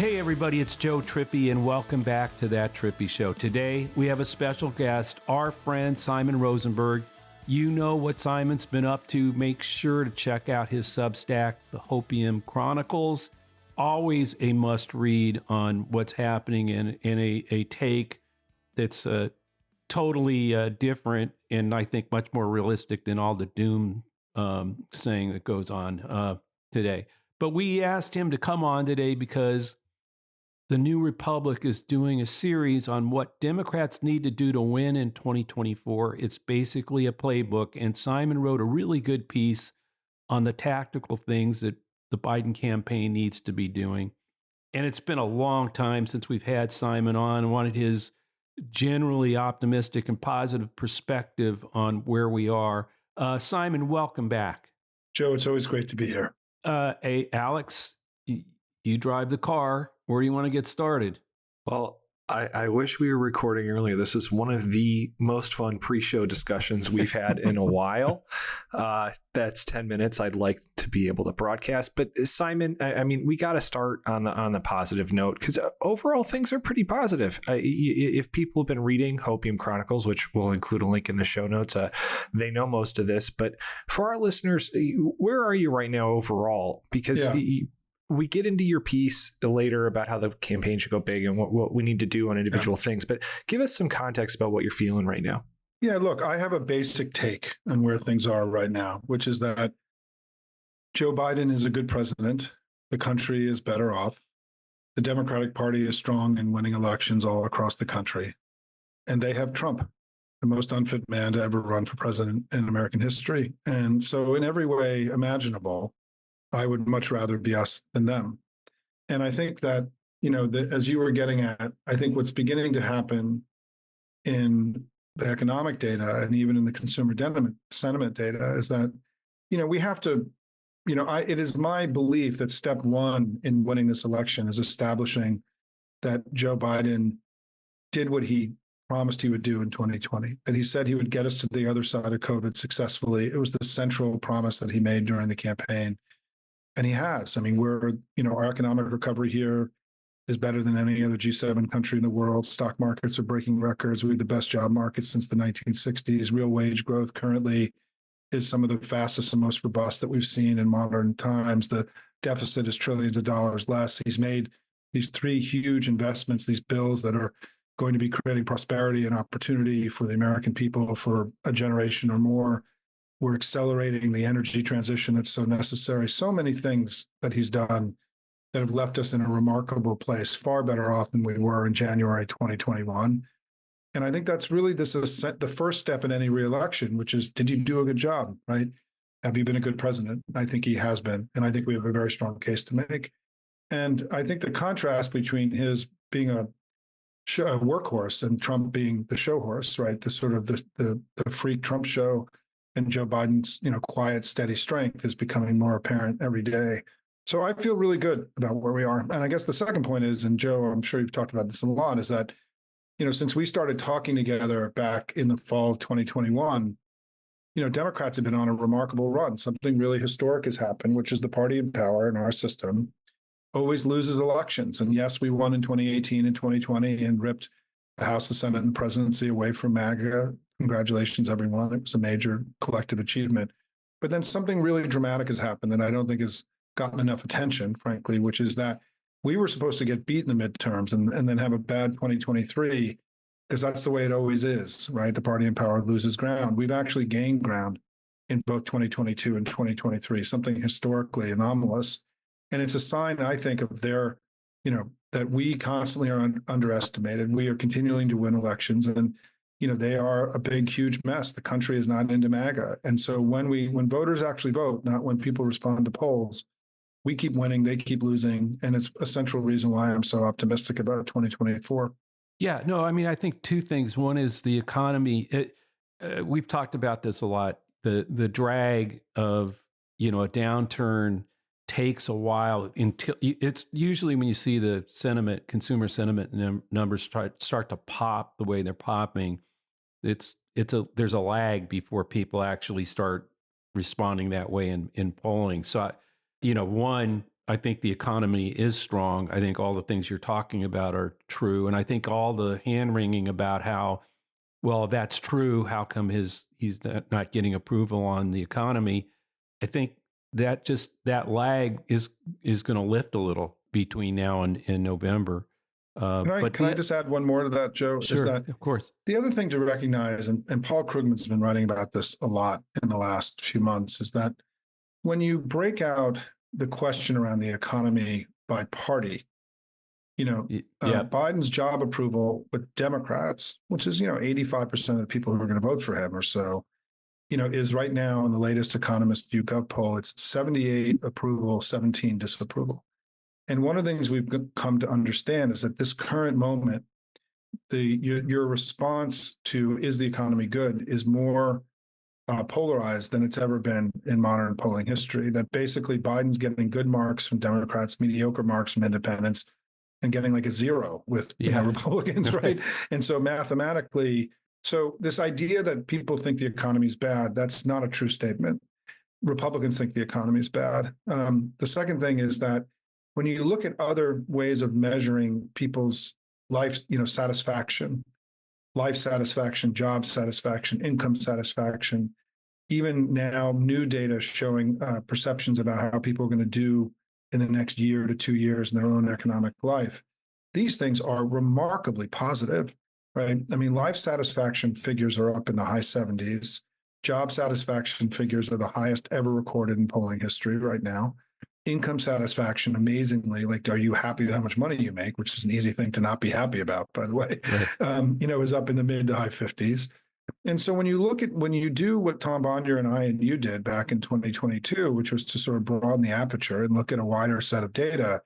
Hey everybody, it's Joe Trippi and welcome back to That Trippi Show. Today we have a special guest, our friend Simon Rosenberg. You know what Simon's been up to. Make sure to check out his Substack, The Hopium Chronicles. Always a must read on what's happening in a take that's totally different and I think much more realistic than all the doom saying that goes on today. But we asked him to come on today because the New Republic is doing a series on what Democrats need to do to win in 2024. It's basically a playbook, and Simon wrote a really good piece on the tactical things that the Biden campaign needs to be doing. And it's been a long time since we've had Simon on. I wanted his generally optimistic and positive perspective on where we are. Simon, welcome back. Joe, it's always great to be here. Hey, Alex, you drive the car. Where do you want to get started? Well, I wish we were recording earlier. This is one of the most fun pre-show discussions we've had in a while. That's 10 minutes I'd like to be able to broadcast. But Simon, I mean, we got to start on the positive note because overall things are pretty positive. If people have been reading Hopium Chronicles, which we'll include a link in the show notes, they know most of this. But for our listeners, where are you right now overall? Because we get into your piece later about how the campaign should go big and what we need to do on individual things, but give us some context about what you're feeling right now. Yeah, look, I have a basic take on where things are right now, which is that Joe Biden is a good president. The country is better off. The Democratic Party is strong in winning elections all across the country. And they have Trump, the most unfit man to ever run for president in American history. And so in every way imaginable, I would much rather be us than them. And I think that, as you were getting at, I think what's beginning to happen in the economic data and even in the consumer sentiment data is that, we have to, it is my belief that step one in winning this election is establishing that Joe Biden did what he promised he would do in 2020, that he said he would get us to the other side of COVID successfully. It was the central promise that he made during the campaign. And he has. I mean, our economic recovery here is better than any other G7 country in the world. Stock markets are breaking records. We have the best job market since the 1960s. Real wage growth currently is some of the fastest and most robust that we've seen in modern times. The deficit is trillions of dollars less. He's made these three huge investments, these bills that are going to be creating prosperity and opportunity for the American people for a generation or more. We're accelerating the energy transition that's so necessary. So many things that he's done that have left us in a remarkable place, far better off than we were in January 2021. And I think that's really the first step in any reelection, which is, did you do a good job, right? Have you been a good president? I think he has been. And I think we have a very strong case to make. And I think the contrast between his being a workhorse and Trump being the show horse, right? The sort of the freak Trump show, and Joe Biden's, quiet, steady strength is becoming more apparent every day. So I feel really good about where we are. And I guess the second point is, and Joe, I'm sure you've talked about this a lot, is that, since we started talking together back in the fall of 2021, Democrats have been on a remarkable run. Something really historic has happened, which is the party in power in our system always loses elections. And yes, we won in 2018 and 2020 and ripped the House, the Senate, and the presidency away from MAGA. Congratulations, everyone. It was a major collective achievement. But then something really dramatic has happened that I don't think has gotten enough attention, frankly, which is that we were supposed to get beat in the midterms and then have a bad 2023, because that's the way it always is, right? The party in power loses ground. We've actually gained ground in both 2022 and 2023, something historically anomalous. And it's a sign, I think, of their, that we constantly are underestimated. We are continuing to win elections, and they are a big, huge mess. The country is not into MAGA. And so when voters actually vote, not when people respond to polls, we keep winning, they keep losing. And it's a central reason why I'm so optimistic about 2024. Yeah, no, I mean, I think two things. One is the economy. We've talked about this a lot. The drag of, a downturn takes a while until it's usually when you see the consumer sentiment numbers start to pop the way they're popping. There's a lag before people actually start responding that way in polling. So, I think the economy is strong. I think all the things you're talking about are true. And I think all the hand wringing about how, well, if that's true, how come he's not getting approval on the economy? I think that lag is going to lift a little between now and November. Can I just add one more to that, Joe? Sure, Is that of course. the other thing to recognize, and Paul Krugman's been writing about this a lot in the last few months, is that when you break out the question around the economy by party, Biden's job approval with Democrats, which is 85% of the people who are going to vote for him or so, is right now in the latest Economist YouGov poll, it's 78 approval, 17 disapproval. And one of the things we've come to understand is that this current moment, your response to is the economy good is more polarized than it's ever been in modern polling history. That basically Biden's getting good marks from Democrats, mediocre marks from independents, and getting like a zero with Republicans, right? And so mathematically, this idea that people think the economy is bad, that's not a true statement. Republicans think the economy is bad. The second thing is that when you look at other ways of measuring people's life, satisfaction, job satisfaction, income satisfaction, even now new data showing perceptions about how people are going to do in the next year to 2 years in their own economic life. These things are remarkably positive, right? I mean, life satisfaction figures are up in the high 70s. Job satisfaction figures are the highest ever recorded in polling history right now. Income satisfaction, amazingly, like, are you happy with how much money you make, which is an easy thing to not be happy about, by the way, right. Is up in the mid to high 50s. And so when you do what Tom Bonier and I and you did back in 2022, which was to sort of broaden the aperture and look at a wider set of data,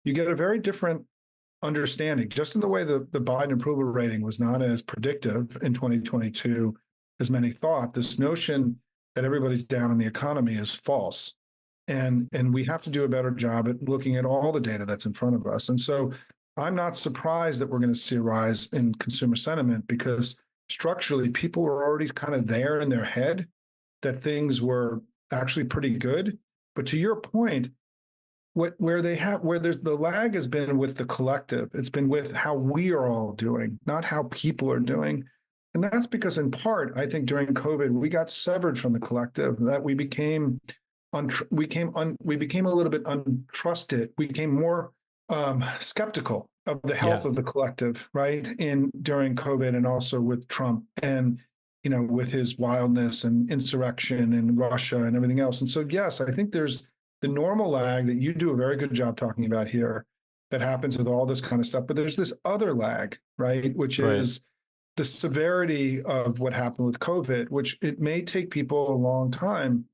you get a very different understanding, just in the way the Biden approval rating was not as predictive in 2022 as many thought. This notion that everybody's down in the economy is false. And we have to do a better job at looking at all the data that's in front of us. And so I'm not surprised that we're going to see a rise in consumer sentiment, because structurally people were already kind of there in their head that things were actually pretty good. But to your point, where there's the lag has been with the collective. It's been with how we are all doing, not how people are doing. And that's because in part, I think during COVID, we got severed from the collective, that we became we became a little bit untrusted. We became more skeptical of the health of the collective, right? During COVID, and also with Trump, and with his wildness and insurrection and Russia and everything else. And so, yes, I think there's the normal lag that you do a very good job talking about here, that happens with all this kind of stuff. But there's this other lag, right? Which is the severity of what happened with COVID, which it may take people a long time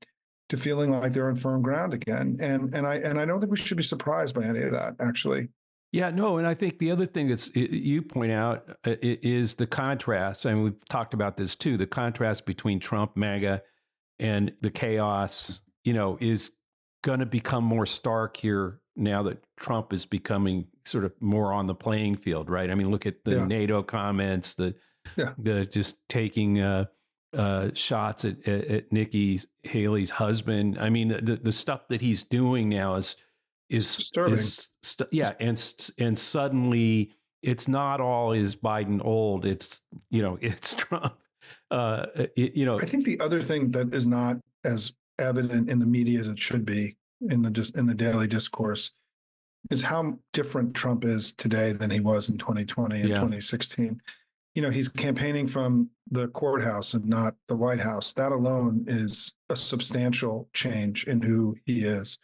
to feeling like they're on firm ground again. And I don't think we should be surprised by any of that, actually. Yeah, no, and I think the other thing you point out is the contrast. I mean, we've talked about this too. The contrast between Trump, MAGA, and the chaos, is going to become more stark here now that Trump is becoming sort of more on the playing field, right? I mean, look at the NATO comments, the just taking shots at Nikki Haley's husband. I mean, the stuff that he's doing now is disturbing. And suddenly it's not all is Biden old. It's it's Trump. I think the other thing that is not as evident in the media as it should be in the daily discourse is how different Trump is today than he was in 2020 and 2016. He's campaigning from the courthouse and not the White House. That alone is a substantial change in who he is.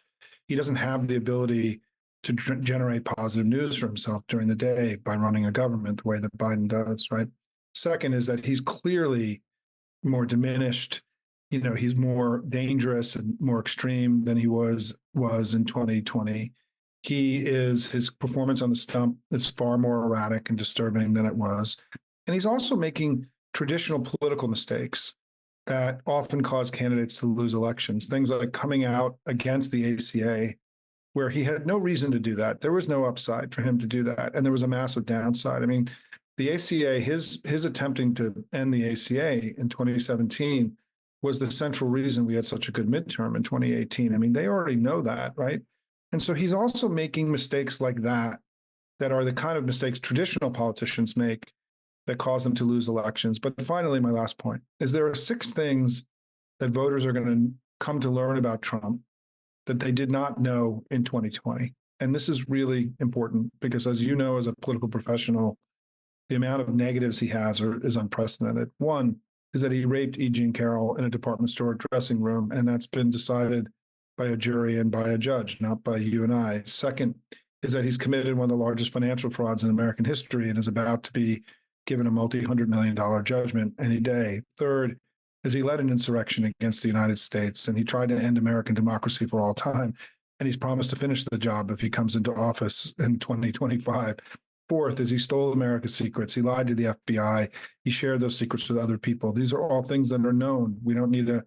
He doesn't have the ability to generate positive news for himself during the day by running a government the way that Biden does, right? Second is that he's clearly more diminished. He's more dangerous and more extreme than he was in 2020. His performance on the stump is far more erratic and disturbing than it was. And he's also making traditional political mistakes that often cause candidates to lose elections. Things like coming out against the ACA, where he had no reason to do that. There was no upside for him to do that. And there was a massive downside. I mean, the ACA, his attempting to end the ACA in 2017 was the central reason we had such a good midterm in 2018. I mean, they already know that, right? And so he's also making mistakes like that, that are the kind of mistakes traditional politicians make that cause them to lose elections. But finally, my last point is there are 6 things that voters are going to come to learn about Trump that they did not know in 2020. And this is really important because, as you know, as a political professional, the amount of negatives he has is unprecedented. One is that he raped E. Jean Carroll in a department store dressing room, and that's been decided by a jury and by a judge, not by you and I. Second is that he's committed one of the largest financial frauds in American history and is about to be given a multi-$100 million judgment any day. Third is he led an insurrection against the United States, and he tried to end American democracy for all time. And he's promised to finish the job if he comes into office in 2025. Fourth is he stole America's secrets. He lied to the FBI. He shared those secrets with other people. These are all things that are known. We don't need a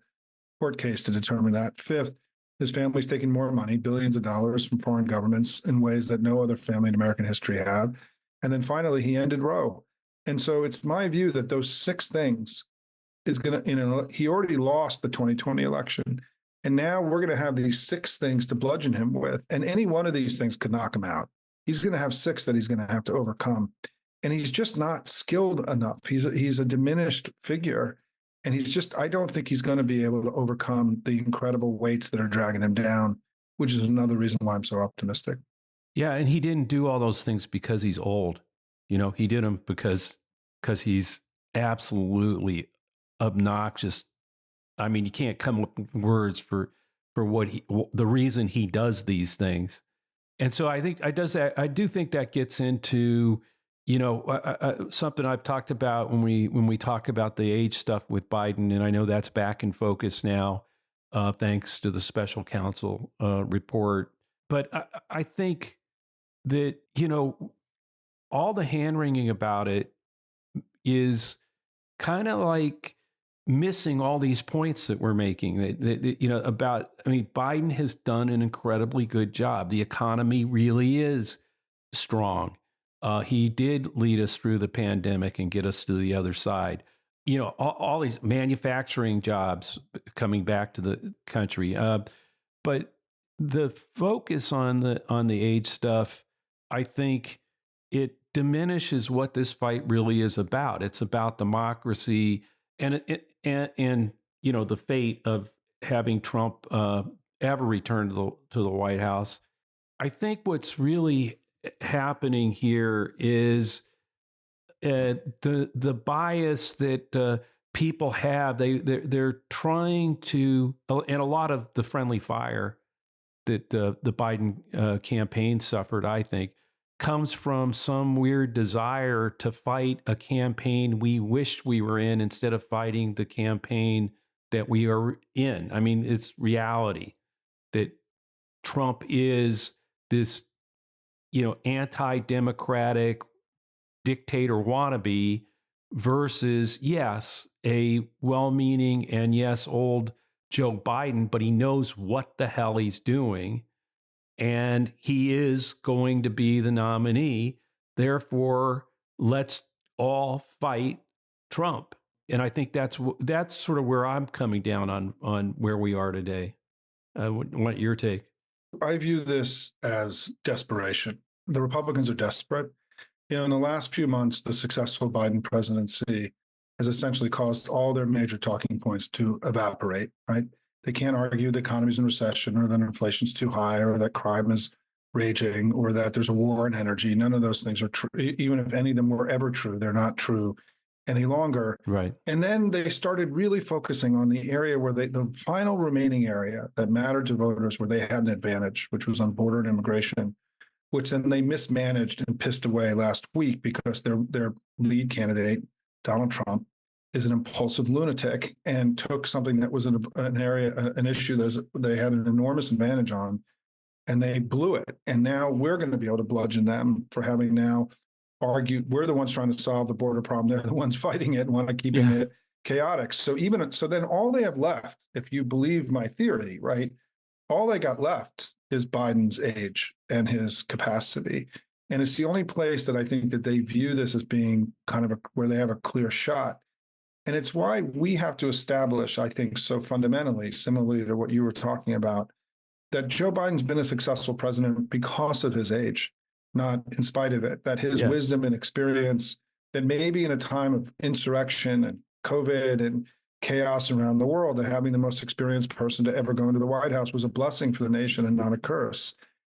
court case to determine that. Fifth, his family's taken more money, billions of dollars from foreign governments in ways that no other family in American history have. And then finally, he ended Roe. And so it's my view that those 6 things is going to, he already lost the 2020 election. And now we're going to have these 6 things to bludgeon him with. And any one of these things could knock him out. He's going to have 6 that he's going to have to overcome. And he's just not skilled enough. He's a diminished figure. And I don't think he's going to be able to overcome the incredible weights that are dragging him down, which is another reason why I'm so optimistic. Yeah, and he didn't do all those things because he's old. He did them because he's absolutely obnoxious. I mean, you can't come up with words for the reason he does these things. And so I do think that gets into, something I've talked about when we talk about the age stuff with Biden, and I know that's back in focus now, thanks to the special counsel report. But I think that, all the hand-wringing about it is kind of like missing all these points that we're making Biden has done an incredibly good job. The economy really is strong. He did lead us through the pandemic and get us to the other side. All these manufacturing jobs coming back to the country. But the focus on the age stuff, I think it diminishes what this fight really is about. It's about democracy and the fate of having Trump ever return to the White House. I think what's really happening here is the bias that people have. They're trying to, and a lot of the friendly fire that the Biden campaign suffered, I think, comes from some weird desire to fight a campaign we wished we were in instead of fighting the campaign that we are in. I mean, it's reality that Trump is this, anti-democratic dictator wannabe versus, yes, a well-meaning and yes, old Joe Biden, but he knows what the hell he's doing. And he is going to be the nominee. Therefore, let's all fight Trump. And I think that's sort of where I'm coming down on where we are today. What your take? I view this as desperation. The Republicans are desperate. In the last few months, the successful Biden presidency has essentially caused all their major talking points to evaporate, right? They can't argue the economy's in recession or that inflation's too high or that crime is raging or that there's a war on energy. None of those things are true. Even if any of them were ever true, they're not true any longer. Right. And then they started really focusing on the area where the final remaining area that mattered to voters, where they had an advantage, which was on border and immigration, which then they mismanaged and pissed away last week because their lead candidate, Donald Trump, is an impulsive lunatic and took something that was an issue that they had an enormous advantage on, and they blew it. And now we're going to be able to bludgeon them for having now argued. We're the ones trying to solve the border problem. They're the ones fighting it and want to keep it chaotic. So then all they have left, if you believe my theory, right, all they got left is Biden's age and his capacity. And it's the only place that I think that they view this as being kind of where they have a clear shot. And it's why we have to establish, I think, so fundamentally, similarly to what you were talking about, that Joe Biden's been a successful president because of his age, not in spite of it, that his wisdom and experience, that maybe in a time of insurrection and COVID and chaos around the world, that having the most experienced person to ever go into the White House was a blessing for the nation and not a curse.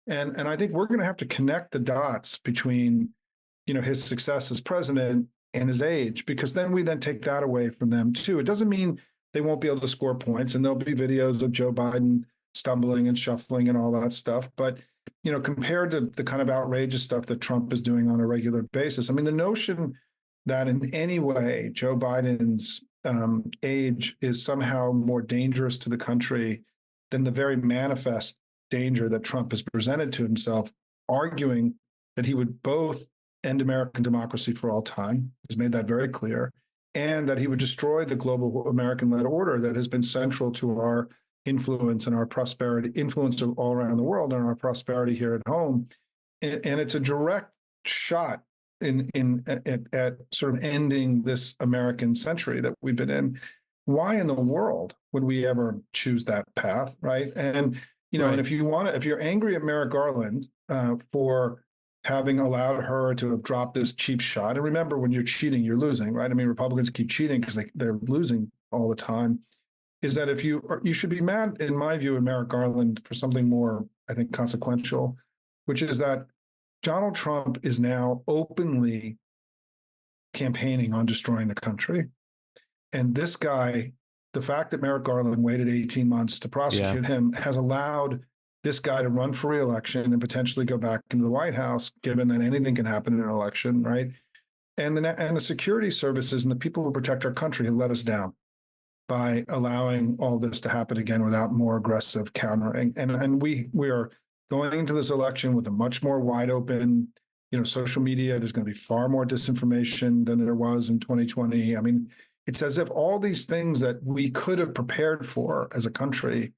And I think we're going to have to connect the dots between, his success as president and his age, because then we then take that away from them too. It doesn't mean they won't be able to score points, and there'll be videos of Joe Biden stumbling and shuffling and all that stuff. But, compared to the kind of outrageous stuff that Trump is doing on a regular basis, I mean, the notion that in any way Joe Biden's age is somehow more dangerous to the country than the very manifest danger that Trump has presented to himself, arguing that he would both end American democracy for all time, he's made that very clear, and that he would destroy the global American-led order that has been central to our influence and our prosperity, influence all around the world and our prosperity here at home. And it's a direct shot at sort of ending this American century that we've been in. Why in the world would we ever choose that path, right? And and if you're angry at Merrick Garland for having allowed her to have dropped this cheap shot, and remember, when you're cheating, you're losing, right? I mean, Republicans keep cheating because they're losing all the time. Is that if you should be mad, in my view, at Merrick Garland for something more, I think, consequential, which is that Donald Trump is now openly campaigning on destroying the country. And this guy, the fact that Merrick Garland waited 18 months to prosecute him has allowed this guy to run for re-election and potentially go back into the White House, given that anything can happen in an election, right? And the security services and the people who protect our country have let us down by allowing all this to happen again without more aggressive countering. And we are going into this election with a much more wide open, social media. There's going to be far more disinformation than there was in 2020. I mean, it's as if all these things that we could have prepared for as a country,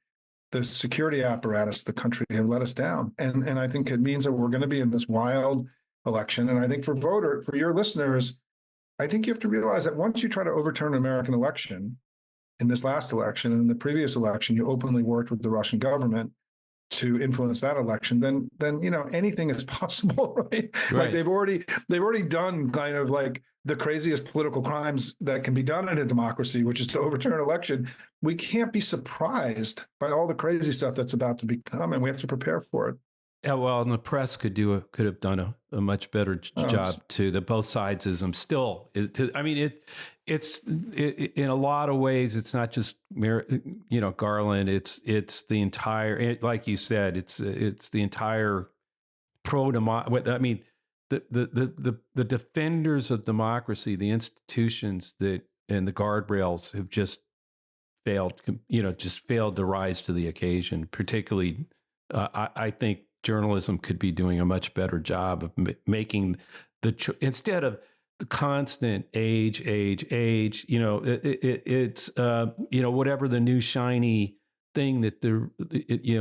the security apparatus, the country have let us down. And I think it means that we're going to be in this wild election. And I think for your listeners, I think you have to realize that once you try to overturn an American election, in this last election and in the previous election, you openly worked with the Russian government to influence that election, then anything is possible, right? Like they've already done kind of like the craziest political crimes that can be done in a democracy, which is to overturn an election. We can't be surprised by all the crazy stuff that's about to become, and we have to prepare for it. Yeah, well, and the press could have done a much better job too. That both sides is still. It's in a lot of ways. It's not just Garland. It's the entire. Like you said, it's the entire pro-democracy. I mean, the defenders of democracy, the institutions and the guardrails have just failed. Just failed to rise to the occasion. Particularly, I think journalism could be doing a much better job of making instead of the constant age, it's whatever the new shiny thing that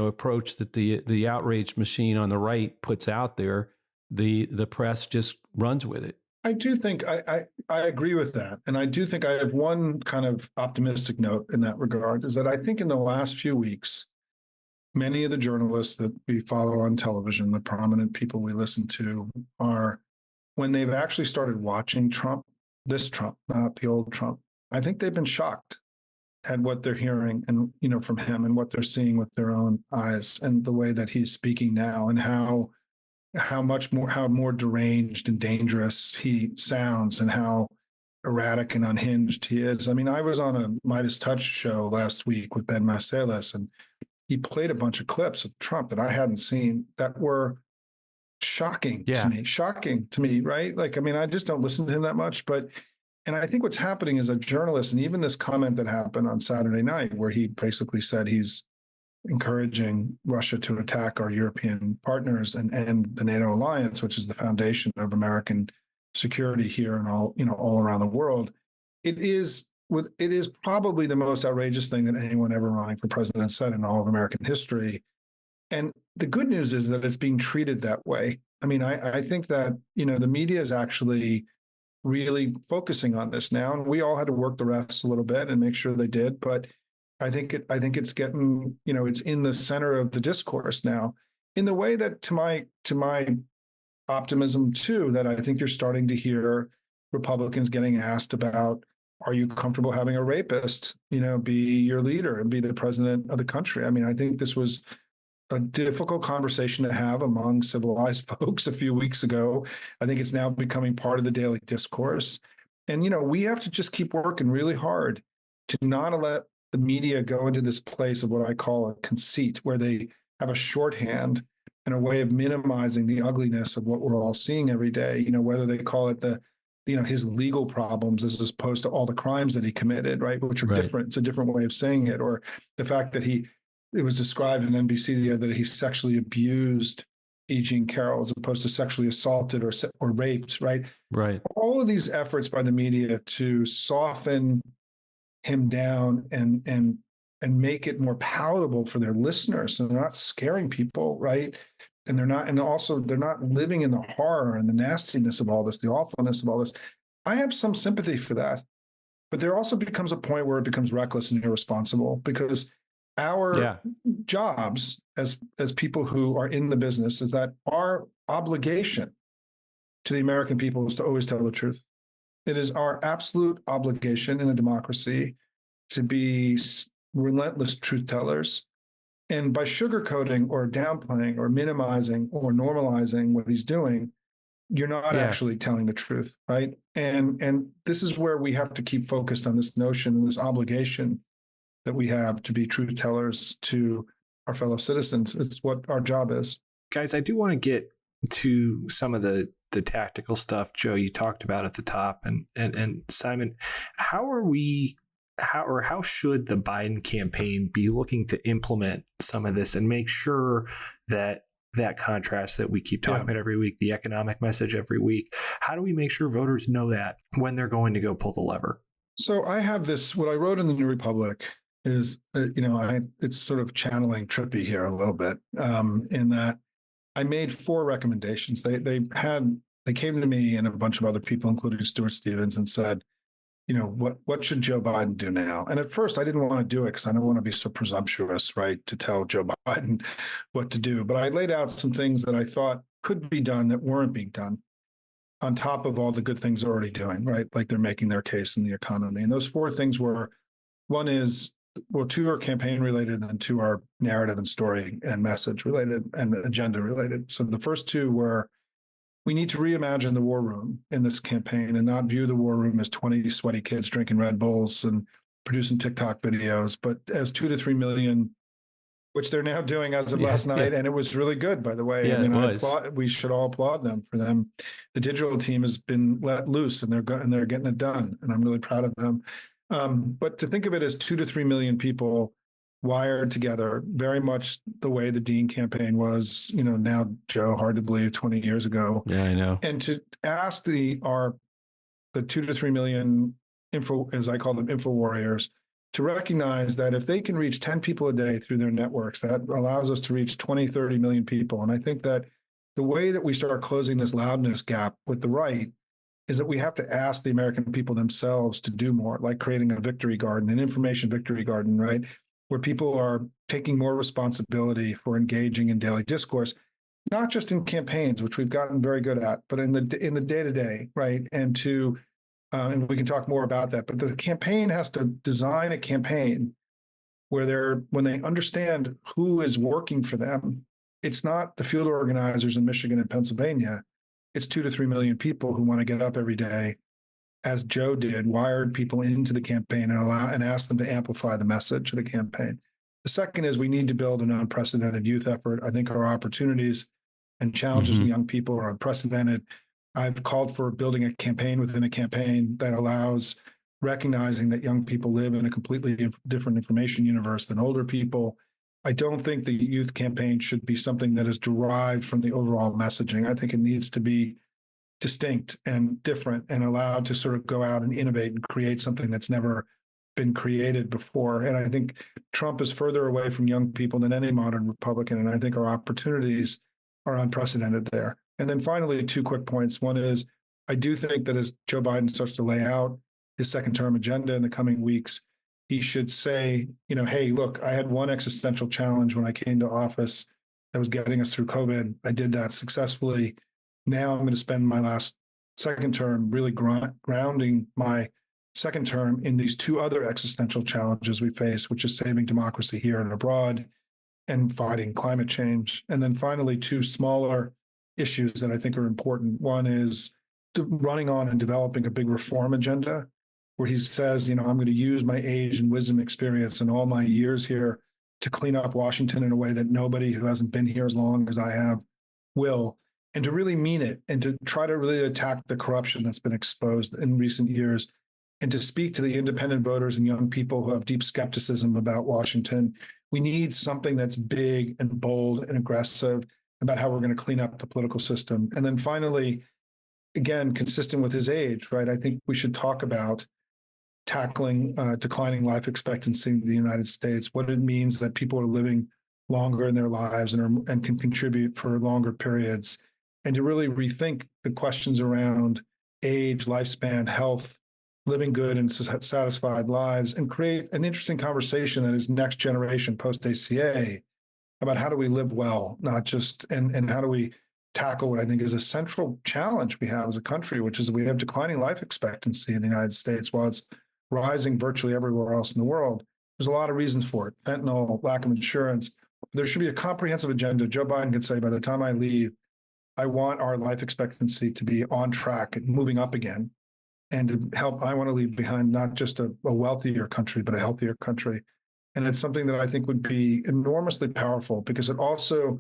approach that the outrage machine on the right puts out there, the press just runs with it. I do think I agree with that. And I do think I have one kind of optimistic note in that regard, is that I think in the last few weeks, many of the journalists that we follow on television, the prominent people we listen to, are, when they've actually started watching Trump, this Trump, not the old Trump, I think they've been shocked at what they're hearing and, from him, and what they're seeing with their own eyes, and the way that he's speaking now, and how more deranged and dangerous he sounds, and how erratic and unhinged he is. I mean, I was on a Midas Touch show last week with Ben Marcellus, and he played a bunch of clips of Trump that I hadn't seen that were shocking to me, right? Like, I mean, I just don't listen to him that much, and I think what's happening is that journalists, and even this comment that happened on Saturday night, where he basically said he's encouraging Russia to attack our European partners and the NATO alliance, which is the foundation of American security here and all around the world. It is probably the most outrageous thing that anyone ever running for president said in all of American history. And the good news is that it's being treated that way. I mean, I think that, the media is actually really focusing on this now, and we all had to work the refs a little bit and make sure they did. But I think it's getting, it's in the center of the discourse now, in the way that to my optimism too, that I think you're starting to hear Republicans getting asked about, are you comfortable having a rapist, be your leader and be the president of the country? I mean, I think this was a difficult conversation to have among civilized folks a few weeks ago. I think it's now becoming part of the daily discourse. And, we have to just keep working really hard to not let the media go into this place of what I call a conceit, where they have a shorthand and a way of minimizing the ugliness of what we're all seeing every day, whether they call it his legal problems as opposed to all the crimes that he committed, right? Which are different. It's a different way of saying it. Or the fact that it was described in NBC the other day that he sexually abused E. Jean Carroll as opposed to sexually assaulted or raped, right? Right. All of these efforts by the media to soften him down and make it more palatable for their listeners. So they're not scaring people, right? And they're not living in the horror and the nastiness of all this, the awfulness of all this. I have some sympathy for that. But there also becomes a point where it becomes reckless and irresponsible, because our jobs as people who are in the business is that our obligation to the American people is to always tell the truth. It is our absolute obligation in a democracy to be relentless truth tellers. And by sugarcoating or downplaying or minimizing or normalizing what he's doing, you're not actually telling the truth, right? And this is where we have to keep focused on this notion and this obligation that we have to be truth tellers to our fellow citizens. It's what our job is. Guys, I do want to get to some of the tactical stuff, Joe, you talked about at the top, and Simon, how should the Biden campaign be looking to implement some of this and make sure that contrast that we keep talking about every week, the economic message every week, how do we make sure voters know that when they're going to go pull the lever? So I have this, what I wrote in the New Republic is, it's sort of channeling Trippi here a little bit, in that I made 4 recommendations. They came to me and a bunch of other people, including Stuart Stevens, and said, what should Joe Biden do now? And at first I didn't want to do it because I don't want to be so presumptuous, right, to tell Joe Biden what to do. But I laid out some things that I thought could be done that weren't being done, on top of all the good things they're already doing, right? Like they're making their case in the economy. And those 4 things were, one is, 2 are campaign related, and 2 are narrative and story and message related and agenda related. So the first 2 were, we need to reimagine the war room in this campaign and not view the war room as 20 sweaty kids drinking Red Bulls and producing TikTok videos, but as 2 to 3 million, which they're now doing as of last night. And it was really good, by the way. Yeah, I mean, we should all applaud them for them. The digital team has been let loose and they're getting it done. And I'm really proud of them. But to think of it as 2 to 3 million people wired together, very much the way the Dean campaign was, now, Joe, hard to believe, 20 years ago. Yeah, I know. And to ask the 2 to 3 million as I call them, info warriors, to recognize that if they can reach 10 people a day through their networks, that allows us to reach 20, 30 million people. And I think that the way that we start closing this loudness gap with the right is that we have to ask the American people themselves to do more, like creating a victory garden, an information victory garden, right? Where people are taking more responsibility for engaging in daily discourse, not just in campaigns, which we've gotten very good at, but in the day-to-day, right? And we can talk more about that. But the campaign has to design a campaign where when they understand who is working for them, it's not the field organizers in Michigan and Pennsylvania. It's 2 to 3 million people who want to get up every day, as Joe did, wired people into the campaign and ask them to amplify the message of the campaign. The second is, we need to build an unprecedented youth effort. I think our opportunities and challenges with young people are unprecedented. I've called for building a campaign within a campaign that allows recognizing that young people live in a completely different information universe than older people. I don't think the youth campaign should be something that is derived from the overall messaging. I think it needs to be distinct and different and allowed to sort of go out and innovate and create something that's never been created before. And I think Trump is further away from young people than any modern Republican. And I think our opportunities are unprecedented there. And then finally, 2 quick points. One is, I do think that as Joe Biden starts to lay out his second term agenda in the coming weeks, He should say, hey, look, I had one existential challenge when I came to office that was getting us through COVID. I did that successfully. Now I'm going to spend my last second term really grounding my second term in these two other existential challenges we face, which is saving democracy here and abroad and fighting climate change. And then finally, two smaller issues that I think are important. One is running on and developing a big reform agenda where he says, I'm going to use my age and wisdom experience and all my years here to clean up Washington in a way that nobody who hasn't been here as long as I have will, and to really mean it and to try to really attack the corruption that's been exposed in recent years and to speak to the independent voters and young people who have deep skepticism about Washington. We need something that's big and bold and aggressive about how we're going to clean up the political system. And then finally, again, consistent with his age, right? I think we should talk about tackling declining life expectancy in the United States, what it means that people are living longer in their lives and can contribute for longer periods, and to really rethink the questions around age, lifespan, health, living good and satisfied lives, and create an interesting conversation that is next generation post-ACA about how do we live well, not just, and how do we tackle what I think is a central challenge we have as a country, which is that we have declining life expectancy in the United States while it's rising virtually everywhere else in the world. There's a lot of reasons for it. Fentanyl, lack of insurance. There should be a comprehensive agenda. Joe Biden could say, by the time I leave, I want our life expectancy to be on track and moving up again. And to help, I want to leave behind not just a wealthier country, but a healthier country. And it's something that I think would be enormously powerful because it also,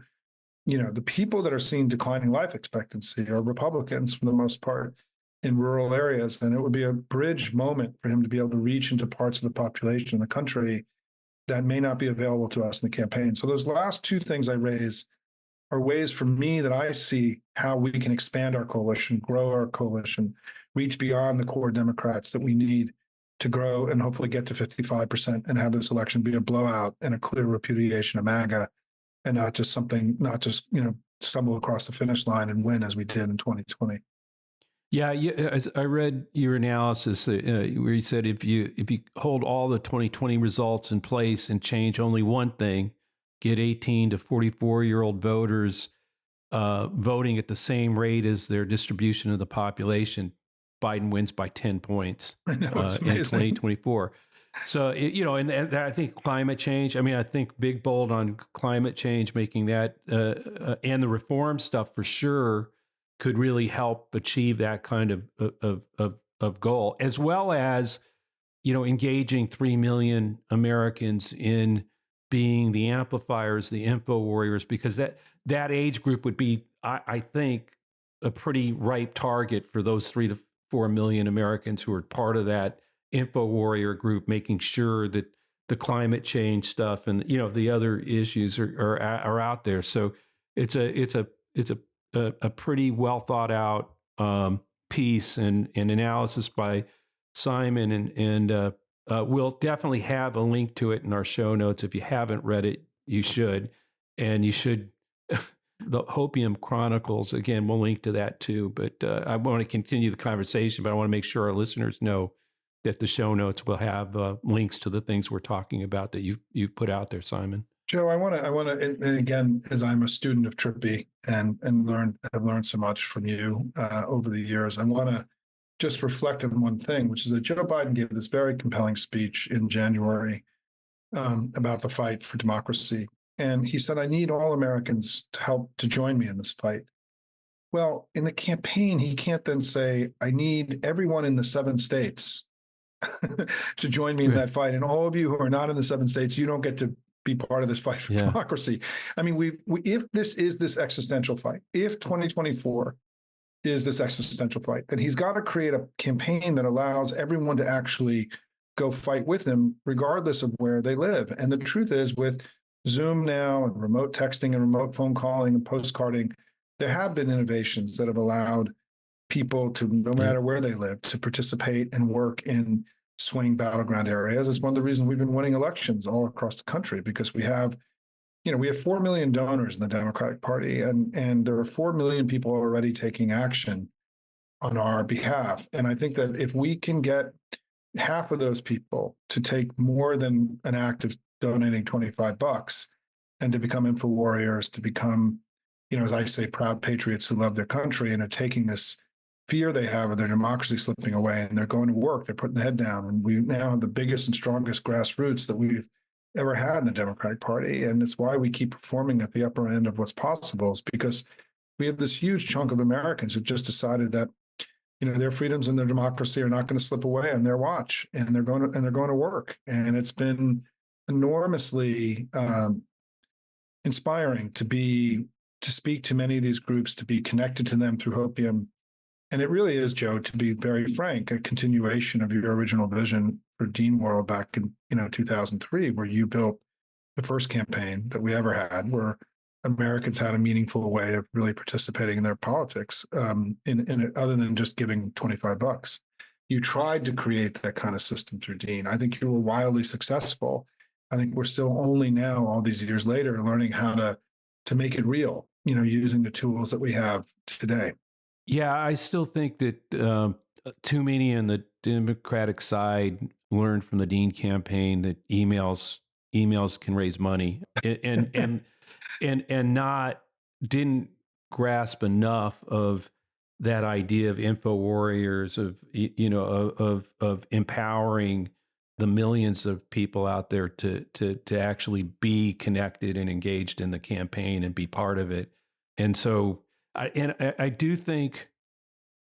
the people that are seeing declining life expectancy are Republicans for the most part in rural areas. And it would be a bridge moment for him to be able to reach into parts of the population in the country that may not be available to us in the campaign. So those last two things I raise are ways for me that I see how we can expand our coalition, grow our coalition, reach beyond the core Democrats that we need to grow and hopefully get to 55% and have this election be a blowout and a clear repudiation of MAGA and not just stumble across the finish line and win as we did in 2020. Yeah, I read your analysis where you said if you hold all the 2020 results in place and change only one thing, get 18 to 44-year-old voters voting at the same rate as their distribution of the population, Biden wins by 10 points I know, it's in amazing. 2024. So, and I think climate change, I think big bold on climate change, making that, and the reform stuff for sure could really help achieve that kind of goal, as well as, engaging 3 million Americans in being the amplifiers, the info warriors, because that age group would be, I think, a pretty ripe target for those 3 to 4 million Americans who are part of that info warrior group, making sure that the climate change stuff and the other issues are out there. So it's a pretty well thought out piece and analysis by Simon, and we'll definitely have a link to it in our show notes. If you haven't read it, you should, and you should. The Hopium Chronicles, again, we'll link to that too. But I want to continue the conversation, but I want to make sure our listeners know that the show notes will have links to the things we're talking about that you've put out there, Simon. Joe, I want to, and again, as I'm a student of Trippi and have learned so much from you over the years, I want to just reflect on one thing, which is that Joe Biden gave this very compelling speech in January about the fight for democracy. And he said, I need all Americans to join me in this fight. Well, in the campaign, he can't then say, I need everyone in the 7 states to join me in that fight. And all of you who are not in the 7 states, you don't get to be part of this fight for democracy. I mean, if this is this existential fight, if 2024 is this existential fight, then he's got to create a campaign that allows everyone to actually go fight with him, regardless of where they live. And the truth is, with Zoom now and remote texting and remote phone calling and postcarding, there have been innovations that have allowed people to, no matter where they live, to participate and work in swing battleground areas. It's one of the reasons we've been winning elections all across the country, because we have 4 million donors in the Democratic Party, and there are 4 million people already taking action on our behalf. And I think that if we can get half of those people to take more than an act of donating $25 and to become info warriors, to become, as I say, proud patriots who love their country and are taking this fear they have of their democracy slipping away, and they're going to work, they're putting the head down. And we now have the biggest and strongest grassroots that we've ever had in the Democratic Party. And it's why we keep performing at the upper end of what's possible, is because we have this huge chunk of Americans who've just decided that, their freedoms and their democracy are not going to slip away on their watch, and they're going to work. And it's been enormously inspiring to speak to many of these groups, to be connected to them through Hopium. And it really is, Joe, to be very frank, a continuation of your original vision for Dean World back in 2003, where you built the first campaign that we ever had, where Americans had a meaningful way of really participating in their politics, in other than just giving $25. You tried to create that kind of system through Dean. I think you were wildly successful. I think we're still only now, all these years later, learning how to make it real, using the tools that we have today. Yeah, I still think that too many on the Democratic side learned from the Dean campaign that emails can raise money, and not didn't grasp enough of that idea of info warriors, of of empowering the millions of people out there to actually be connected and engaged in the campaign and be part of it. And so I do think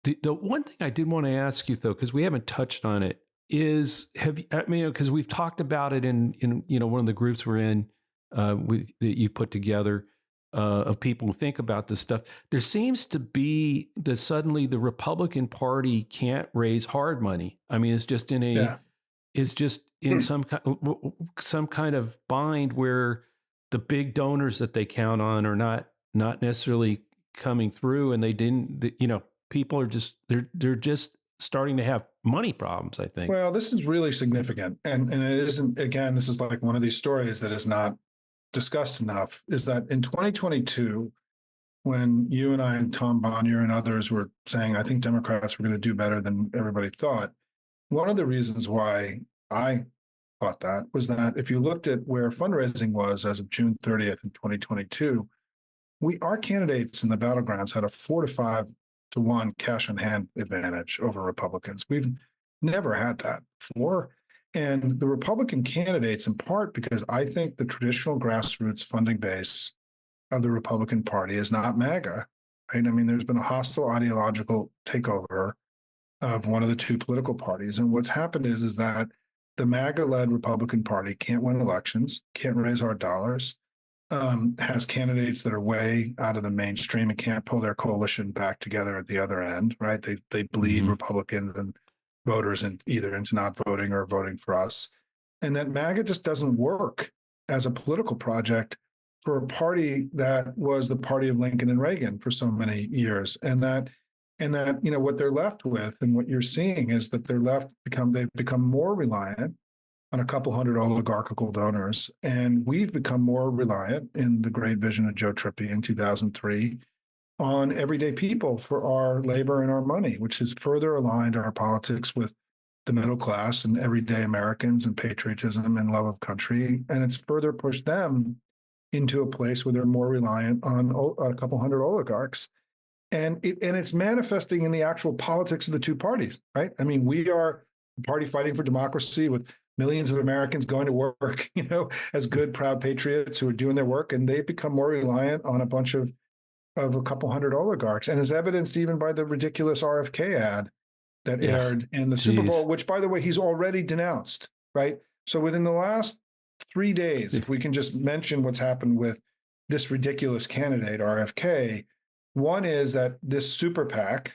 the one thing I did want to ask you, though, because we haven't touched on it, is because we've talked about it in one of the groups we're in that you put together of people who think about this stuff. There seems to be that suddenly the Republican Party can't raise hard money. I mean, it's just in some kind of bind where the big donors that they count on are not necessarily coming through, and they didn't. People are just they're just starting to have money problems, I think. Well, this is really significant, and it isn't. Again, this is like one of these stories that is not discussed enough. Is that in 2022, when you and I and Tom Bonnier and others were saying, I think Democrats were going to do better than everybody thought. One of the reasons why I thought that was that if you looked at where fundraising was as of June 30th in 2022, our candidates in the battlegrounds had a 4 to 5 to 1 cash on hand advantage over Republicans. We've never had that before. And the Republican candidates, in part because I think the traditional grassroots funding base of the Republican Party is not MAGA, right? I mean, there's been a hostile ideological takeover of one of the two political parties. And what's happened is that the MAGA-led Republican Party can't win elections, can't raise hard dollars, has candidates that are way out of the mainstream and can't pull their coalition back together at the other end, right? They bleed Republicans and voters either into not voting or voting for us. And that MAGA just doesn't work as a political project for a party that was the party of Lincoln and Reagan for so many years. And that what they're left with, and what you're seeing is that they've become more reliant on a couple hundred oligarchical donors. And we've become more reliant, in the great vision of Joe Trippi in 2003, on everyday people for our labor and our money, which has further aligned our politics with the middle class and everyday Americans and patriotism and love of country. And it's further pushed them into a place where they're more reliant on a couple hundred oligarchs. And it's manifesting in the actual politics of the two parties, right? I mean, we are a party fighting for democracy with millions of Americans going to work, as good, proud patriots who are doing their work, and they've become more reliant on a bunch of a couple hundred oligarchs, and as evidenced even by the ridiculous RFK ad that aired in the Super Bowl, which, by the way, he's already denounced, right? So within the last 3 days, if we can just mention what's happened with this ridiculous candidate, RFK, one is that this super PAC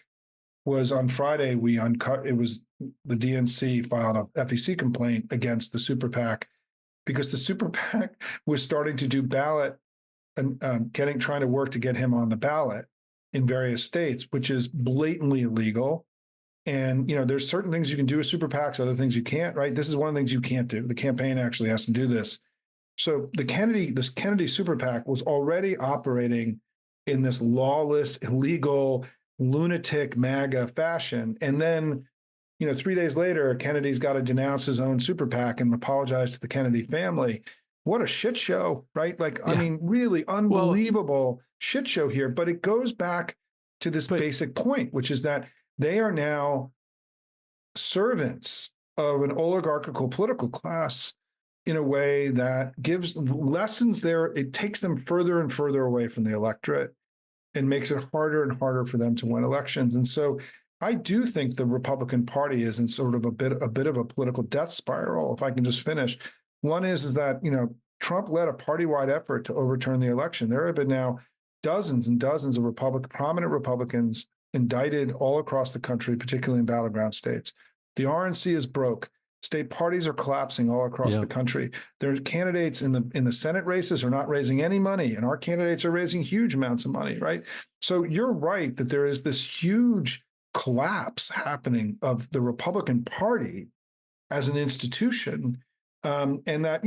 was on Friday, the DNC filed a FEC complaint against the super PAC because the super PAC was starting to do ballot and trying to work to get him on the ballot in various states, which is blatantly illegal. And, there's certain things you can do with super PACs, other things you can't, right? This is one of the things you can't do. The campaign actually has to do this. So this Kennedy super PAC was already operating in this lawless, illegal, lunatic MAGA fashion. And then 3 days later, Kennedy's got to denounce his own super PAC and apologize to the Kennedy family. What a shit show, right? Like, yeah. I mean, really unbelievable shit show here. But it goes back to this basic point, which is that they are now servants of an oligarchical political class in a way that gives lessons there. It takes them further and further away from the electorate and makes it harder and harder for them to win elections. And so I do think the Republican Party is in sort of a bit of a political death spiral, if I can just finish. One is that, Trump led a party-wide effort to overturn the election. There have been now dozens and dozens of prominent Republicans indicted all across the country, particularly in battleground states. The RNC is broke. State parties are collapsing all across the country. Their candidates in the Senate races are not raising any money, and our candidates are raising huge amounts of money, right? So you're right that there is this huge collapse happening of the Republican Party as an institution, and that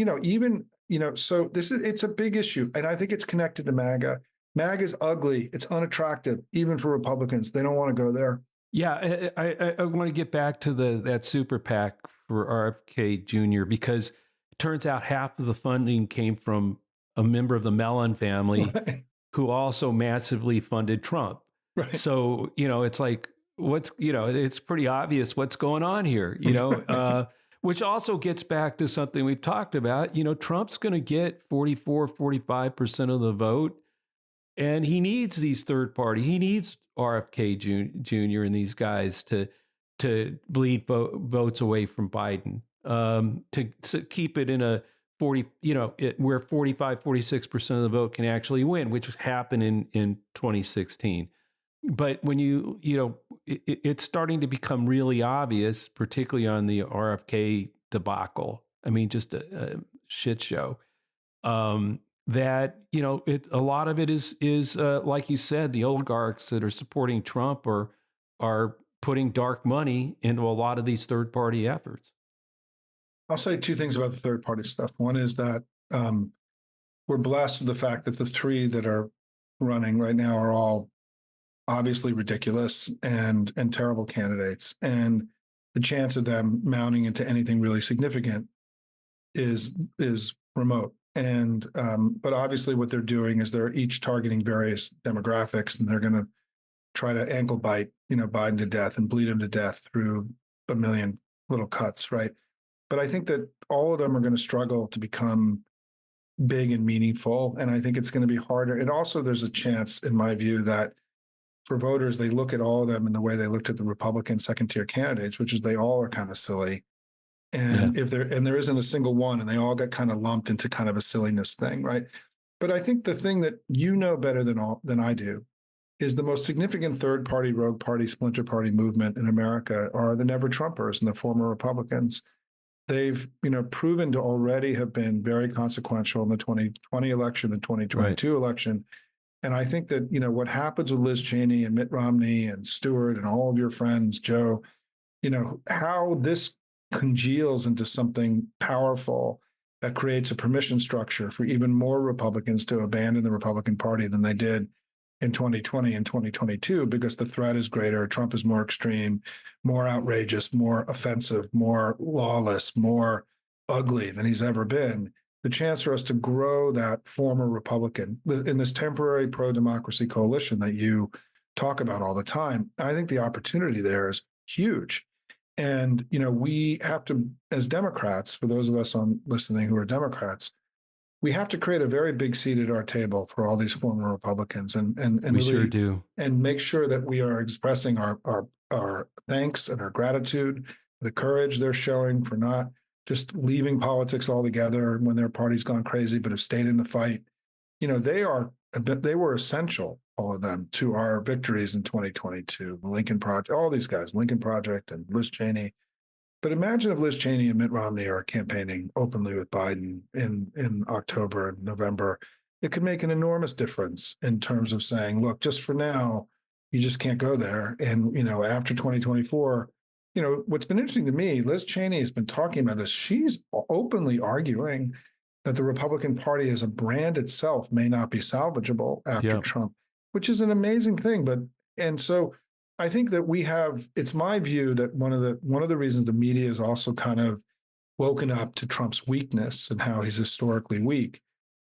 so it's a big issue, and I think it's connected to MAGA. MAGA is ugly; it's unattractive, even for Republicans. They don't want to go there. Yeah, I want to get back to that super PAC for RFK Jr. because it turns out half of the funding came from a member of the Mellon family, who also massively funded Trump. Right. So it's like it's pretty obvious what's going on here. Which also gets back to something we've talked about. Trump's going to get 45% of the vote, and he needs these third party. He needs RFK Jr. and these guys to bleed votes away from Biden, to keep it in a 40, where 45-46% of the vote can actually win, which happened in 2016. But when it's starting to become really obvious, particularly on the RFK debacle. I mean, just a shit show. That a lot of it is like you said, the oligarchs that are supporting Trump are putting dark money into a lot of these third party efforts. I'll say two things about the third party stuff. One is that we're blessed with the fact that the three that are running right now are all obviously ridiculous and terrible candidates, and the chance of them mounting into anything really significant is remote. And but obviously what they're doing is they're each targeting various demographics, and they're going to try to ankle bite Biden to death and bleed him to death through a million little cuts, right? But I think that all of them are going to struggle to become big and meaningful, and I think it's going to be harder. And also there's a chance, in my view, that for voters, they look at all of them in the way they looked at the Republican second-tier candidates, which is they all are kind of silly. And if there isn't a single one, and they all get kind of lumped into kind of a silliness thing, right? But I think the thing that better than I do is the most significant third party, rogue party, splinter party movement in America are the never Trumpers and the former Republicans. They've proven to already have been very consequential in the 2020 election, the 2022 election. And I think that, what happens with Liz Cheney and Mitt Romney and Stewart and all of your friends, Joe, how this congeals into something powerful that creates a permission structure for even more Republicans to abandon the Republican Party than they did in 2020 and 2022, because the threat is greater. Trump is more extreme, more outrageous, more offensive, more lawless, more ugly than he's ever been. The chance for us to grow that former Republican in this temporary pro-democracy coalition that you talk about all the time, I think the opportunity there is huge. And, we have to, as Democrats, for those of us listening who are Democrats, we have to create a very big seat at our table for all these former Republicans and we really sure do. And make sure that we are expressing our thanks and our gratitude, the courage they're showing for not just leaving politics altogether when their party's gone crazy, but have stayed in the fight. They were essential, all of them, to our victories in 2022. The Lincoln Project, all these guys, Lincoln Project and Liz Cheney. But imagine if Liz Cheney and Mitt Romney are campaigning openly with Biden in October and November. It could make an enormous difference in terms of saying, look, just for now, you just can't go there. And, after 2024, what's been interesting to me, Liz Cheney has been talking about this. She's openly arguing that the Republican Party as a brand itself may not be salvageable after Trump, which is an amazing thing. And so I think that it's my view that one of the reasons the media is also kind of woken up to Trump's weakness and how he's historically weak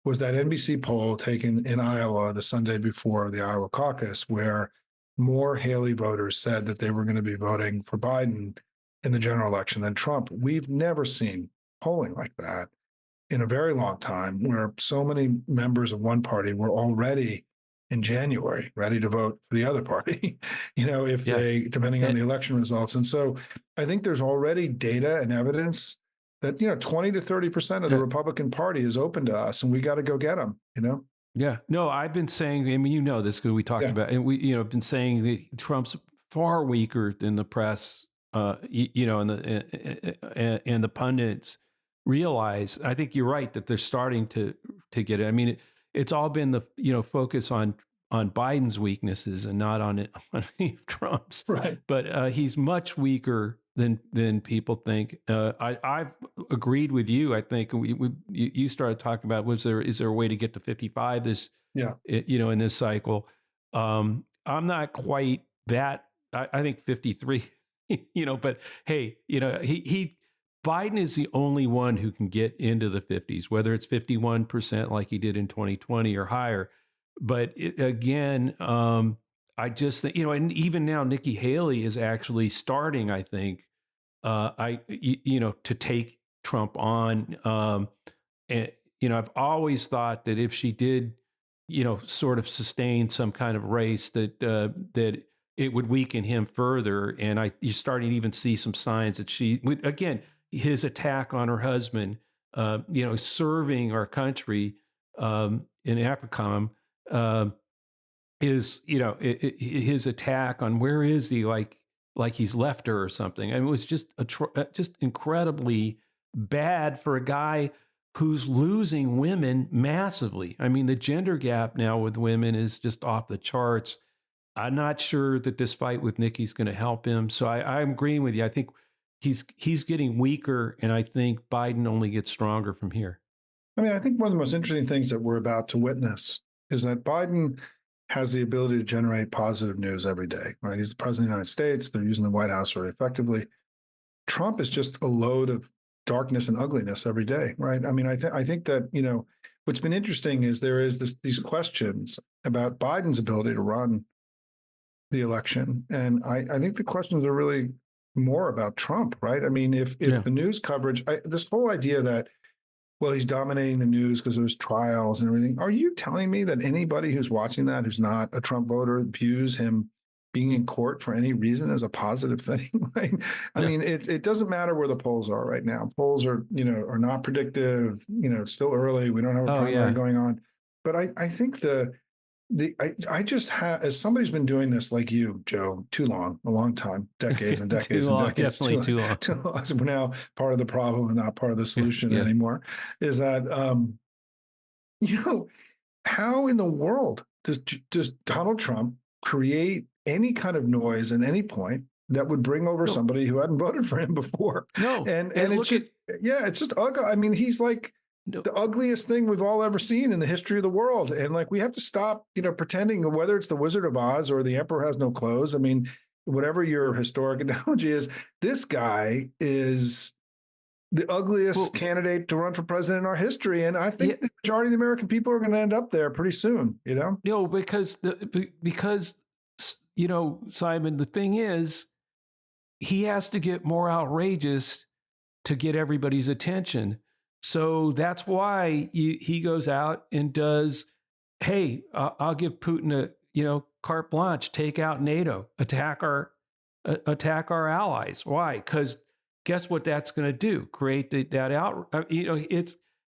was that NBC poll taken in Iowa the Sunday before the Iowa caucus, where more Haley voters said that they were going to be voting for Biden in the general election than Trump. We've never seen polling like that in a very long time, where so many members of one party were already in January ready to vote for the other party, if they, depending on the election results. And so I think there's already data and evidence that, 20 to 30% of the Republican Party is open to us, and we got to go get them, Yeah. No, I've been saying, I mean, this because we talked about, and we, been saying that Trump's far weaker than the press, and the pundits realize. I think you're right that they're starting to get it. I mean, it's all been the, focus on Biden's weaknesses and not on Trump's. Right. But he's much weaker than people think. I've agreed with you. I think you started talking about is there a way to get to 55 in this cycle? I'm not quite that. I think 53. But hey, Biden is the only one who can get into the 50s, whether it's 51% like he did in 2020 or higher. But again, I just think, and even now Nikki Haley is actually starting, I think, to take Trump on. And, I've always thought that if she did, sort of sustain some kind of race that it would weaken him further. And you're starting to even see some signs that again, his attack on her husband, serving our country in AFRICOM, is his attack on where is he, like he's left her or something. And it was just just incredibly bad for a guy who's losing women massively. I mean, the gender gap now with women is just off the charts. I'm not sure that this fight with Nikki's going to help him. So I'm agreeing with you. I think he's getting weaker, and I think Biden only gets stronger from here. I mean, I think one of the most interesting things that we're about to witness is that Biden has the ability to generate positive news every day, right? He's the president of the United States. They're using the White House very effectively. Trump is just a load of darkness and ugliness every day, right? I mean, I think that, what's been interesting is there is these questions about Biden's ability to run the election. And I think the questions are really more about Trump, right? I mean, if the news coverage, this whole idea that, well, he's dominating the news because of his trials and everything. Are you telling me that anybody who's watching that, who's not a Trump voter, views him being in court for any reason as a positive thing? Right? I mean, it doesn't matter where the polls are right now. Polls are not predictive. It's still early. We don't have a primary going on. But I think I just have, as somebody who's been doing this like you, Joe, a long time, decades and decades and decades. Definitely too long. So we're now part of the problem and not part of the solution anymore. Is that, how in the world does Donald Trump create any kind of noise at any point that would bring over somebody who hadn't voted for him before? No. And it's just ugly. I mean, he's like the ugliest thing we've all ever seen in the history of the world. And we have to stop, pretending, whether it's the Wizard of Oz or the Emperor Has No Clothes. I mean, whatever your historic analogy is, this guy is the ugliest candidate to run for president in our history. And I think the majority of the American people are going to end up there pretty soon, No, because Simon, the thing is, he has to get more outrageous to get everybody's attention. So that's why he goes out and does, hey, I'll give Putin carte blanche, take out NATO, attack our allies. Why? Because guess what that's going to do? Create that out.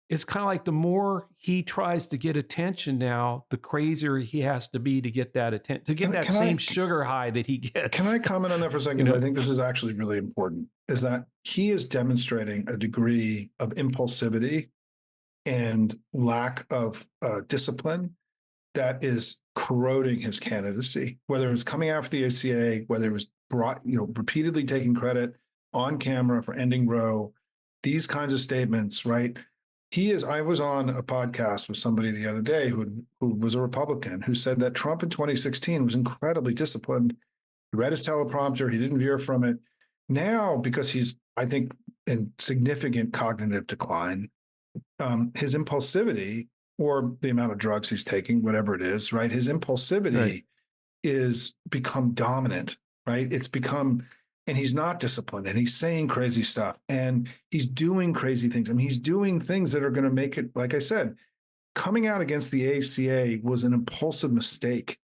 It's kind of like the more he tries to get attention now, the crazier he has to be to get that attention, to get that same sugar high that he gets. Can I comment on that for a second? I think this is actually really important, is that he is demonstrating a degree of impulsivity and lack of discipline that is corroding his candidacy, whether it's coming after the ACA, whether it was repeatedly taking credit on camera for ending Roe, these kinds of statements, right? I was on a podcast with somebody the other day who was a Republican, who said that Trump in 2016 was incredibly disciplined. He read his teleprompter. He didn't veer from it. Now, because he's, I think, in significant cognitive decline, his impulsivity or the amount of drugs he's taking, whatever it is, right? His impulsivity is become dominant, right? It's become, and he's not disciplined and he's saying crazy stuff and he's doing crazy things. I mean, he's doing things that are going to make it, like I said, coming out against the ACA was an impulsive mistake.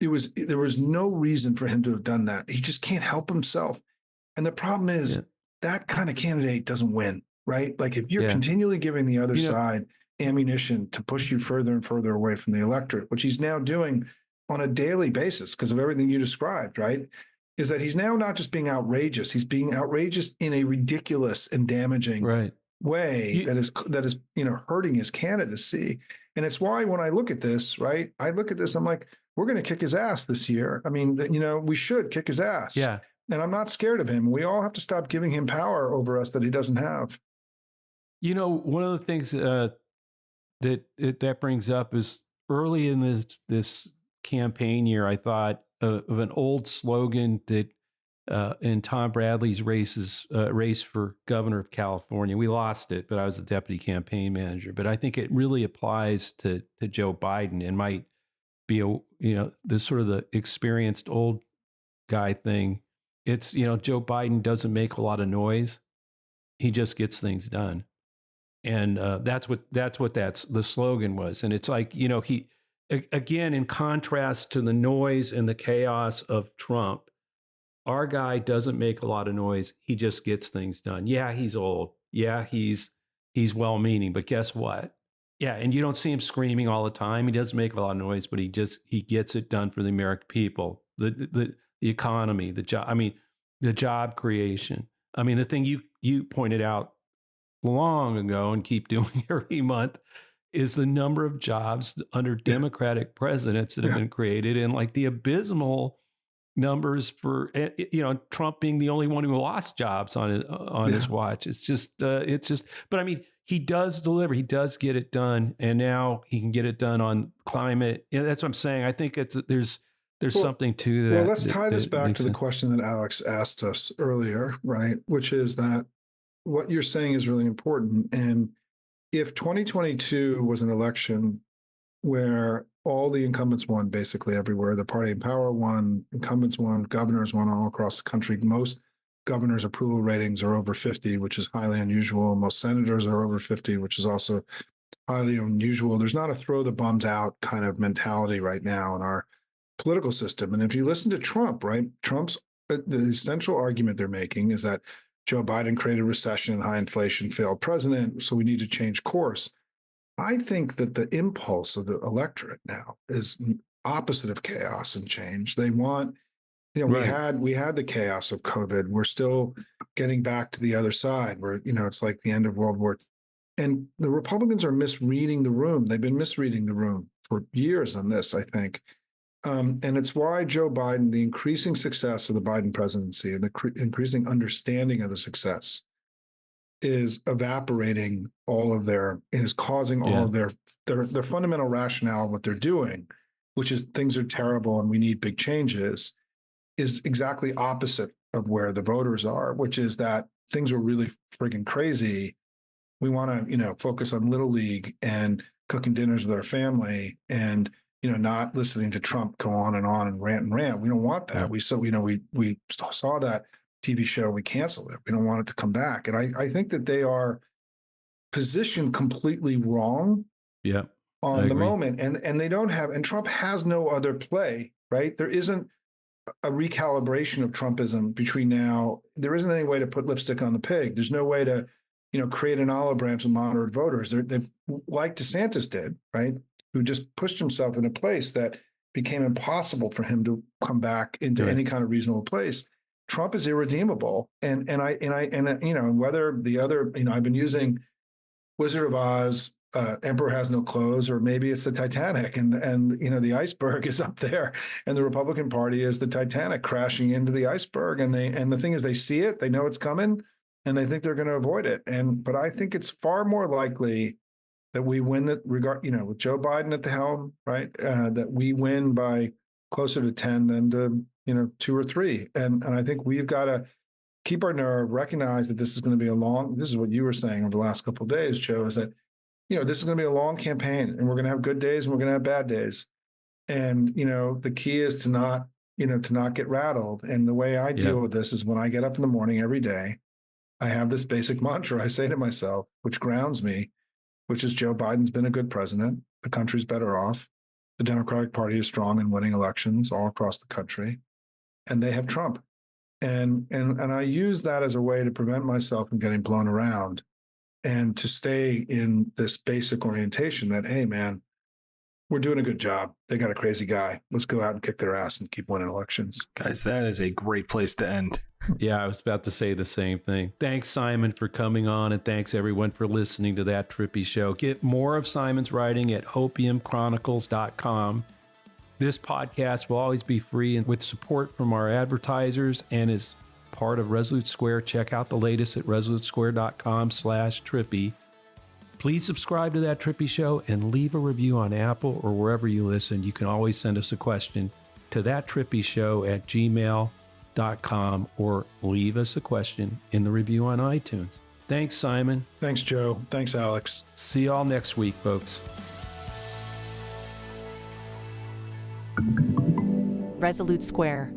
There was no reason for him to have done that. He just can't help himself. And the problem is that kind of candidate doesn't win, right? Like if you're continually giving the other side ammunition to push you further and further away from the electorate, which he's now doing on a daily basis because of everything you described, right? Is that he's now not just being outrageous, he's being outrageous in a ridiculous and damaging way that is hurting his candidacy. And it's why when I look at this, right, I'm like, we're going to kick his ass this year. I mean, we should kick his ass. Yeah. And I'm not scared of him. We all have to stop giving him power over us that he doesn't have. One of the things that brings up is early in this campaign year, I thought of an old slogan that in Tom Bradley's race for governor of California. We lost it, but I was the deputy campaign manager. But I think it really applies to Joe Biden and might be the sort of the experienced old guy thing. It's Joe Biden doesn't make a lot of noise; he just gets things done, and that's what the slogan was. And it's like he again, in contrast to the noise and the chaos of Trump, our guy doesn't make a lot of noise. He just gets things done. Yeah, he's old. Yeah, he's well-meaning, but guess what? Yeah, and you don't see him screaming all the time. He doesn't make a lot of noise, but he gets it done for the American people, the economy, the job. I mean, the job creation. I mean, the thing you pointed out long ago and keep doing every month is the number of jobs under Democratic presidents that have been created, and like the abysmal numbers for Trump being the only one who lost jobs on his watch. It's just but I mean, he does deliver, he does get it done, and now he can get it done on climate. That's what I'm saying. I think there's something to that. Well, let's tie this back to the question that Alex asked us earlier, right? Which is that what you're saying is really important. And if 2022 was an election where all the incumbents won basically everywhere, the party in power won, incumbents won, governors won all across the country. Most governors' approval ratings are over 50, which is highly unusual. Most senators are over 50, which is also highly unusual. There's not a throw the bums out kind of mentality right now in our political system. And if you listen to Trump, right, the essential argument they're making is that Joe Biden created recession and high inflation, failed president, so we need to change course. I think that the impulse of the electorate now is opposite of chaos and change. They want, we had the chaos of COVID. We're still getting back to the other side where, it's like the end of World War II. And the Republicans are misreading the room. They've been misreading the room for years on this, I think. And it's why Joe Biden, the increasing success of the Biden presidency and the increasing understanding of the success is evaporating all of and is causing all of their fundamental rationale of what they're doing, which is things are terrible and we need big changes, is exactly opposite of where the voters are, which is that things are really friggin' crazy. We want to, focus on Little League and cooking dinners with our family and, not listening to Trump go on and rant. We don't want that. Yeah. We saw that TV show, we canceled it. We don't want it to come back. And I think that they are positioned completely wrong on the moment. And they don't have, and Trump has no other play, right? There isn't a recalibration of Trumpism between now. There isn't any way to put lipstick on the pig. There's no way to, create an olive branch of moderate voters. They've like DeSantis did, right? Who just pushed himself in a place that became impossible for him to come back into any kind of reasonable place. Trump is irredeemable, and whether the other, I've been using Wizard of Oz, Emperor Has No Clothes, or maybe it's the Titanic, and the iceberg is up there, and the Republican Party is the Titanic crashing into the iceberg, and the thing is they see it, they know it's coming, and they think they're going to avoid it, but I think it's far more likely that we win with Joe Biden at the helm, right? That we win by closer to 10 than to, 2 or 3. And I think we've got to keep our nerve, recognize that this is going to be this is what you were saying over the last couple of days, Joe, is that, this is going to be a long campaign, and we're going to have good days and we're going to have bad days. And, the key is to not get rattled. And the way I deal with this is when I get up in the morning every day, I have this basic mantra I say to myself, which grounds me, which is Joe Biden's been a good president. The country's better off. The Democratic Party is strong in winning elections all across the country, and they have Trump. And I use that as a way to prevent myself from getting blown around and to stay in this basic orientation that, hey, man, we're doing a good job. They got a crazy guy. Let's go out and kick their ass and keep winning elections. Guys, that is a great place to end. Yeah, I was about to say the same thing. Thanks, Simon, for coming on, and thanks, everyone, for listening to That Trippi Show. Get more of Simon's writing at hopiumchronicles.com. This podcast will always be free and with support from our advertisers and is part of Resolute Square. Check out the latest at resolutesquare.com/Trippi. Please subscribe to That Trippi Show and leave a review on Apple or wherever you listen. You can always send us a question to thattrippishow@gmail.com or leave us a question in the review on iTunes. Thanks, Simon. Thanks, Joe. Thanks, Alex. See y'all next week, folks. Resolute Square.